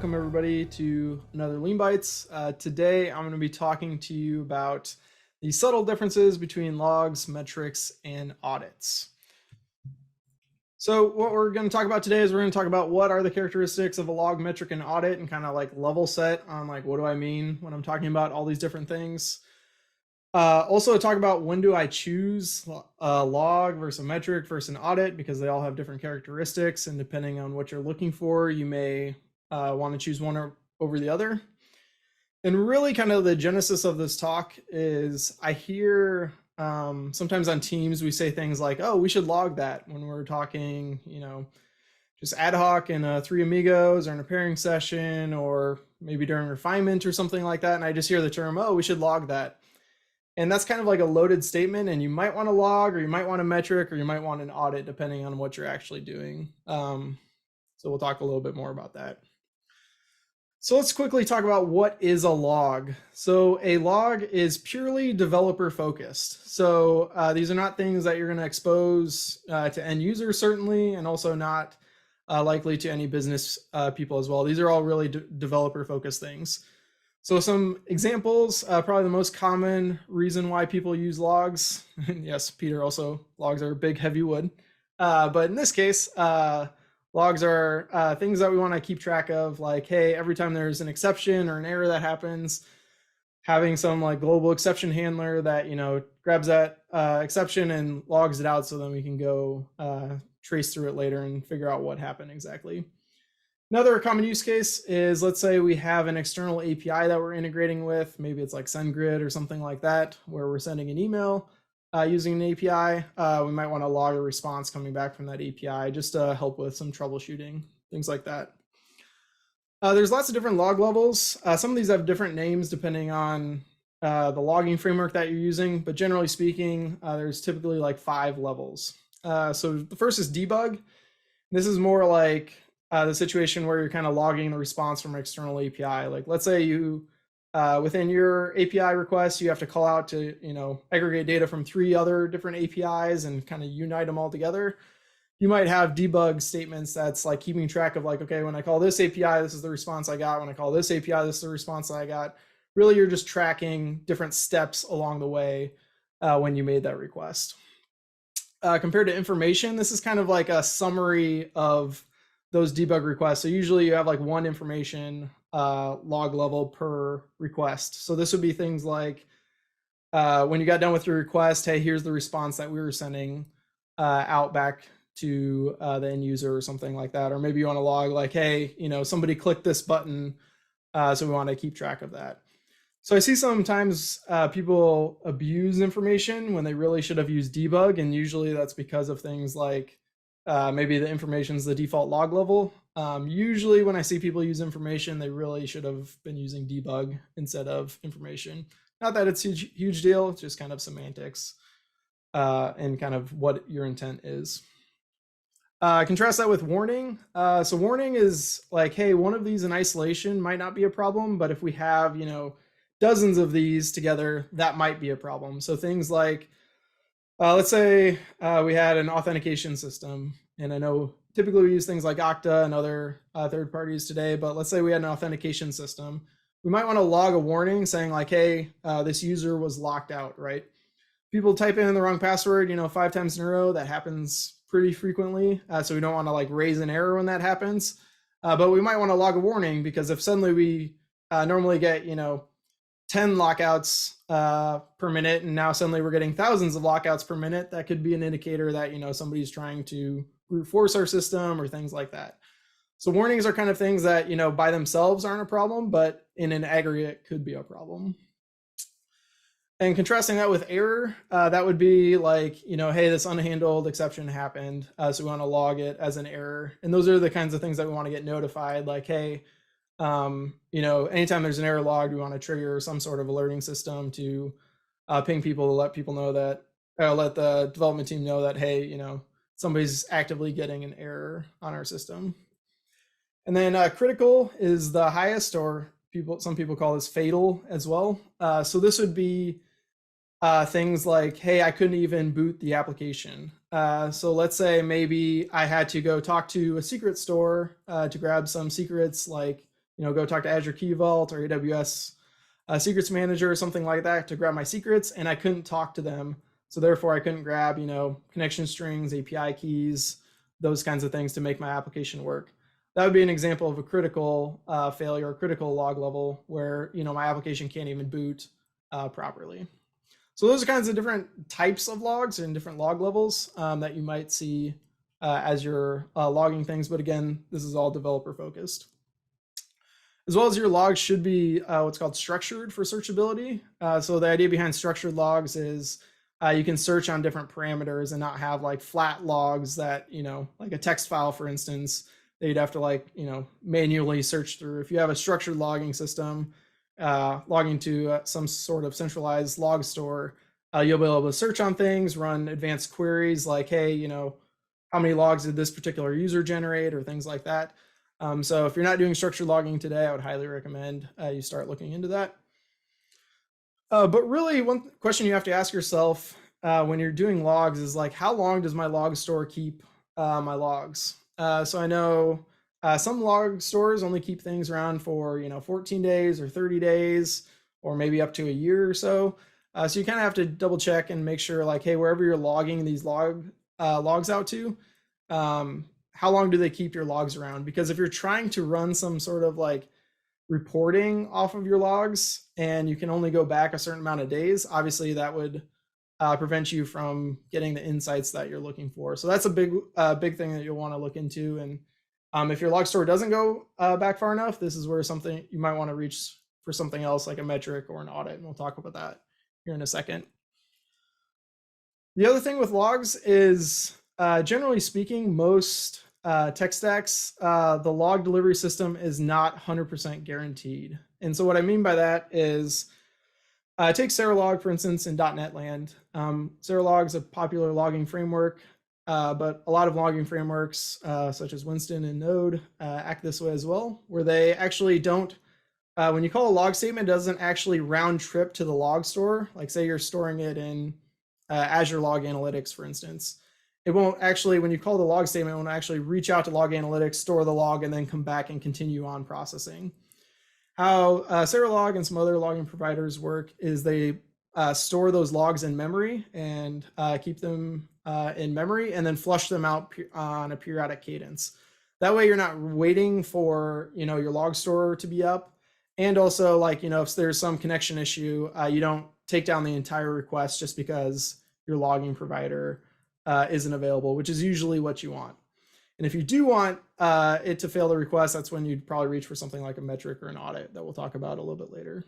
welcome everybody to another Lean Bytes. Today I'm going to be talking to you about the subtle differences between logs, metrics, and audits. So what we're going to talk about today is we're going to talk about what are the characteristics of a log, metric, and audit, and kind of like level set on like what do I mean when I'm talking about all these different things. Also talk about when do I choose a log versus a metric versus an audit, because they all have different characteristics, and depending on what you're looking for, you may want to choose one over the other. And really kind of the genesis of this talk is I hear sometimes on Teams we say things like, oh, we should log that when we're talking, just ad hoc in a Three Amigos or in a pairing session, or maybe during refinement or something like that. And I just hear the term, oh, we should log that. And that's kind of like a loaded statement, and you might want a log, or you might want a metric, or you might want an audit, depending on what you're actually doing. So we'll talk a little bit more about that. So let's quickly talk about what is a log. So a log is purely developer focused. So these are not things that you're going to expose to end users, certainly, and also not likely to any business people as well. These are all really developer focused things. So some examples, probably the most common reason why people use logs, and yes, Peter, also logs are big, heavy wood. But in this case, logs are things that we want to keep track of, like, hey, every time there's an exception or an error that happens, having some like global exception handler that, grabs that exception and logs it out, so then we can go trace through it later and figure out what happened exactly. Another common use case is, let's say we have an external API that we're integrating with. Maybe it's like SendGrid or something like that, where we're sending an email using an API. We might want to log a response coming back from that API just to help with some troubleshooting, things like that. There's lots of different log levels. Some of these have different names depending on the logging framework that you're using, but generally speaking, there's typically like 5 levels. So the first is debug. This is more like the situation where you're kind of logging the response from an external API. Like, let's say you, within your API request, you have to call out to, aggregate data from 3 other different APIs and kind of unite them all together. You might have debug statements that's like keeping track of like, okay, when I call this API, this is the response I got. When I call this API, this is the response I got. Really, you're just tracking different steps along the way when you made that request. Compared to information, this is kind of like a summary of those debug requests. So usually you have like one information log level per request. So this would be things like when you got done with your request, hey, here's the response that we were sending out back to the end user or something like that. Or maybe you want to log like, hey, somebody clicked this button, so we want to keep track of that. So I see sometimes people abuse information when they really should have used debug, and usually that's because of things like maybe the information is the default log level. Usually when I see people use information, they really should have been using debug instead of information. Not that it's a huge deal, it's just kind of semantics and kind of what your intent is. Contrast that with warning. So warning is like, hey, one of these in isolation might not be a problem, but if we have, dozens of these together, that might be a problem. So things like, let's say we had an authentication system, and I know typically we use things like Okta and other third parties today, but let's say we had an authentication system. We might want to log a warning saying like, hey, this user was locked out, right? People type in the wrong password, 5 times in a row. That happens pretty frequently. So we don't want to like raise an error when that happens. But we might want to log a warning, because if suddenly we normally get, 10 lockouts per minute, and now suddenly we're getting thousands of lockouts per minute, that could be an indicator that, somebody's trying to brute force our system or things like that. So warnings are kind of things that, by themselves aren't a problem, but in an aggregate could be a problem. And contrasting that with error, that would be like, hey, this unhandled exception happened, so we want to log it as an error. And those are the kinds of things that we want to get notified, like, hey, anytime there's an error logged, we want to trigger some sort of alerting system to ping people, to let people know that, let the development team know that, hey, somebody's actively getting an error on our system. And then critical is the highest, or some people call this fatal as well. So this would be things like, hey, I couldn't even boot the application. So let's say maybe I had to go talk to a secret store to grab some secrets like go talk to Azure Key Vault or AWS Secrets Manager or something like that to grab my secrets, and I couldn't talk to them. So therefore, I couldn't grab, connection strings, API keys, those kinds of things to make my application work. That would be an example of a critical failure, a critical log level where, my application can't even boot properly. So those are kinds of different types of logs and different log levels that you might see as you're logging things. But again, this is all developer focused. As well as your logs should be what's called structured for searchability. So the idea behind structured logs is you can search on different parameters and not have like flat logs that, like a text file, for instance, that you'd have to manually search through. If you have a structured logging system, logging to some sort of centralized log store, you'll be able to search on things, run advanced queries like, hey, how many logs did this particular user generate or things like that. So if you're not doing structured logging today, I would highly recommend you start looking into that. But really, one question you have to ask yourself when you're doing logs is like, how long does my log store keep my logs? So I know some log stores only keep things around for 14 days or 30 days, or maybe up to a year or so. So you kind of have to double check and make sure, like, hey, wherever you're logging these logs out to, how long do they keep your logs around? Because if you're trying to run some sort of like reporting off of your logs and you can only go back a certain amount of days, obviously that would prevent you from getting the insights that you're looking for. So that's a big thing that you'll want to look into. And if your log store doesn't go back far enough, this is where something you might want to reach for something else like a metric or an audit. And we'll talk about that here in a second. The other thing with logs is generally speaking, most tech stacks, the log delivery system is not 100% guaranteed. And so what I mean by that is, take Serolog, for instance, in .NET land. Serolog is a popular logging framework, but a lot of logging frameworks, such as Winston and Node, act this way as well, where they actually don't, when you call a log statement, it doesn't actually round trip to the log store. Like say you're storing it in Azure Log Analytics, for instance. It won't actually, when you call the log statement, it won't actually reach out to Log Analytics, store the log, and then come back and continue on processing. How Serolog and some other logging providers work is they store those logs in memory and keep them in memory and then flush them out on a periodic cadence. That way you're not waiting for your log store to be up. And also, like, if there's some connection issue, you don't take down the entire request just because your logging provider isn't available, which is usually what you want. And if you do want it to fail the request, that's when you'd probably reach for something like a metric or an audit that we'll talk about a little bit later.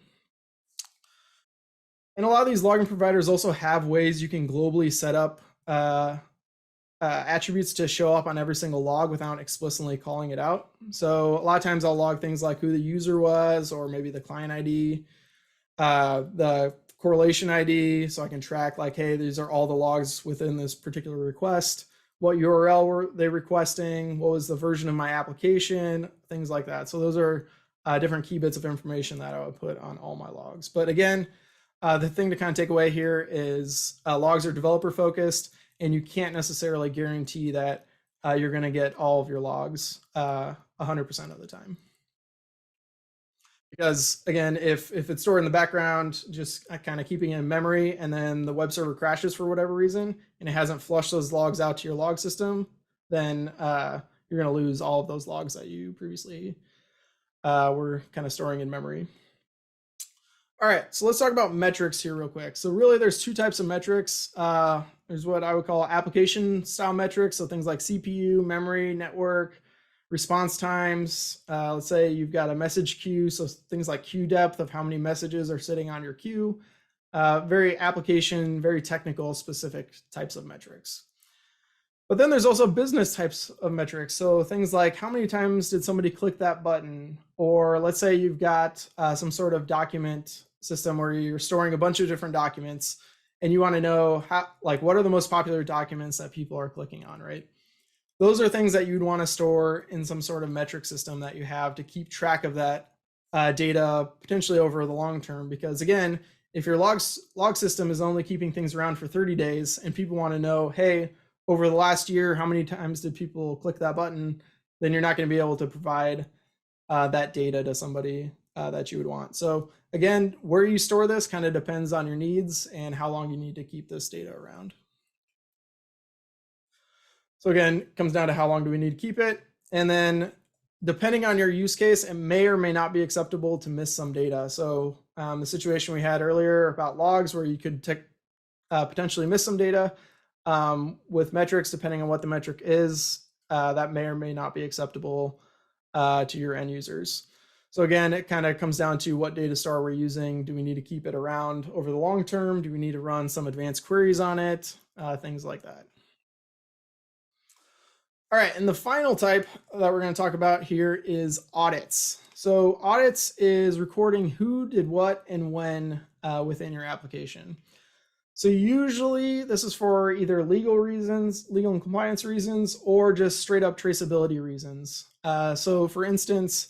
And a lot of these logging providers also have ways you can globally set up attributes to show up on every single log without explicitly calling it out. So a lot of times I'll log things like who the user was, or maybe the client ID, the correlation ID, so I can track like, hey, these are all the logs within this particular request. What URL were they requesting? What was the version of my application? Things like that. So those are different key bits of information that I would put on all my logs. But again, the thing to kind of take away here is logs are developer focused, and you can't necessarily guarantee that you're going to get all of your logs 100% of the time. Because again, if it's stored in the background, just kind of keeping it in memory, and then the web server crashes for whatever reason, and it hasn't flushed those logs out to your log system, then you're going to lose all of those logs that you previously were kind of storing in memory. All right, so let's talk about metrics here real quick. So really there's two types of metrics. There's what I would call application style metrics. So things like CPU, memory, network, response times. Let's say you've got a message queue. So things like queue depth of how many messages are sitting on your queue. Very application, very technical, specific types of metrics. But then there's also business types of metrics. So things like how many times did somebody click that button? Or let's say you've got some sort of document system where you're storing a bunch of different documents and you want to know how, like, what are the most popular documents that people are clicking on, right? Those are things that you'd want to store in some sort of metric system that you have to keep track of that data potentially over the long term. Because again, if your log system is only keeping things around for 30 days and people want to know, hey, over the last year, how many times did people click that button? Then you're not going to be able to provide that data to somebody that you would want. So again, where you store this kind of depends on your needs and how long you need to keep this data around. So again, it comes down to how long do we need to keep it. And then depending on your use case, it may or may not be acceptable to miss some data. So the situation we had earlier about logs where you could potentially miss some data with metrics, depending on what the metric is, that may or may not be acceptable to your end users. So again, it kind of comes down to what data store we're using. Do we need to keep it around over the long term? Do we need to run some advanced queries on it? Things like that. All right, and the final type that we're going to talk about here is audits. So audits is recording who did what and when within your application. So usually this is for either legal reasons, legal and compliance reasons, or just straight up traceability reasons. So for instance,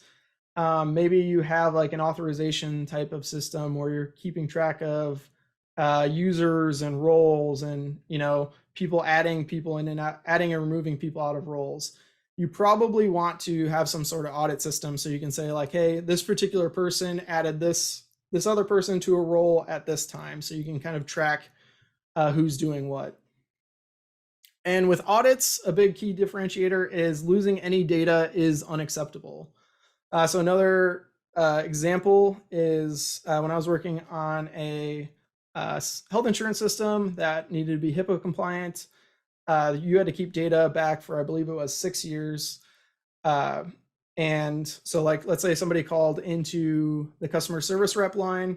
maybe you have like an authorization type of system where you're keeping track of users and roles and, people adding people in and out, adding and removing people out of roles. You probably want to have some sort of audit system so you can say like, hey, this particular person added this other person to a role at this time. So you can kind of track who's doing what. And with audits, a big key differentiator is losing any data is unacceptable. So another example is when I was working on a health insurance system that needed to be HIPAA compliant. You had to keep data back for, I believe it was 6 years. And so like, let's say somebody called into the customer service rep line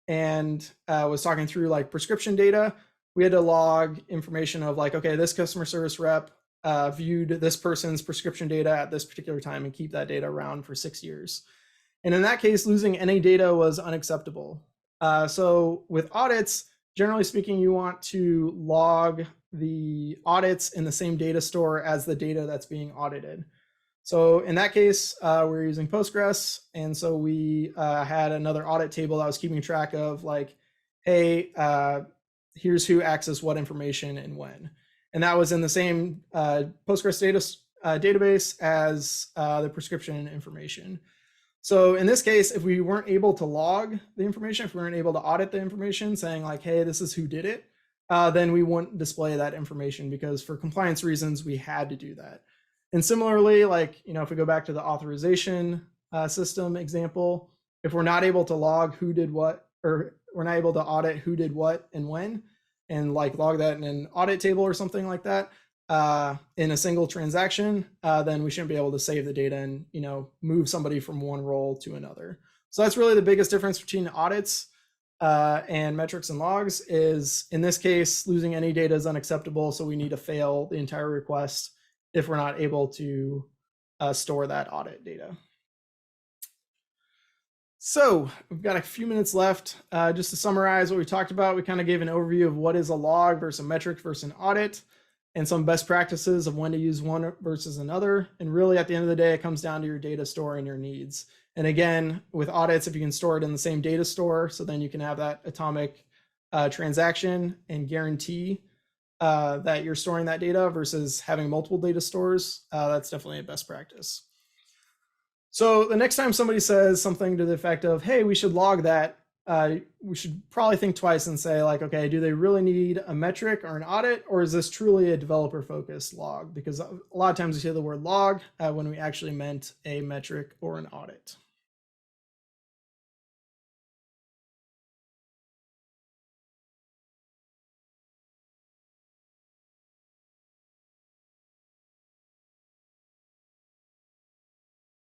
and was talking through like prescription data. We had to log information of like, okay, this customer service rep viewed this person's prescription data at this particular time and keep that data around for 6 years. And in that case, losing any data was unacceptable. So with audits, generally speaking, you want to log the audits in the same data store as the data that's being audited. So in that case, we're using Postgres. And so we had another audit table that was keeping track of like, hey, here's who accessed what information and when. And that was in the same Postgres database as the prescription information. So in this case, if we weren't able to log the information, if we weren't able to audit the information saying like, hey, this is who did it, then we wouldn't display that information because for compliance reasons, we had to do that. And similarly, like, if we go back to the authorization system example, if we're not able to log who did what, or we're not able to audit who did what and when, and like log that in an audit table or something like that, in a single transaction, then we shouldn't be able to save the data and move somebody from one role to another. So that's really the biggest difference between audits and metrics and logs is, in this case, losing any data is unacceptable. So we need to fail the entire request if we're not able to store that audit data. So we've got a few minutes left. Just to summarize what we talked about, we kind of gave an overview of what is a log versus a metric versus an audit, and some best practices of when to use one versus another. And really at the end of the day, it comes down to your data store and your needs. And again, with audits, if you can store it in the same data store, so then you can have that atomic transaction and guarantee that you're storing that data versus having multiple data stores, that's definitely a best practice. So the next time somebody says something to the effect of, hey, we should log that, we should probably think twice and say like, okay, do they really need a metric or an audit, or is this truly a developer focused log? Because a lot of times we say the word log when we actually meant a metric or an audit.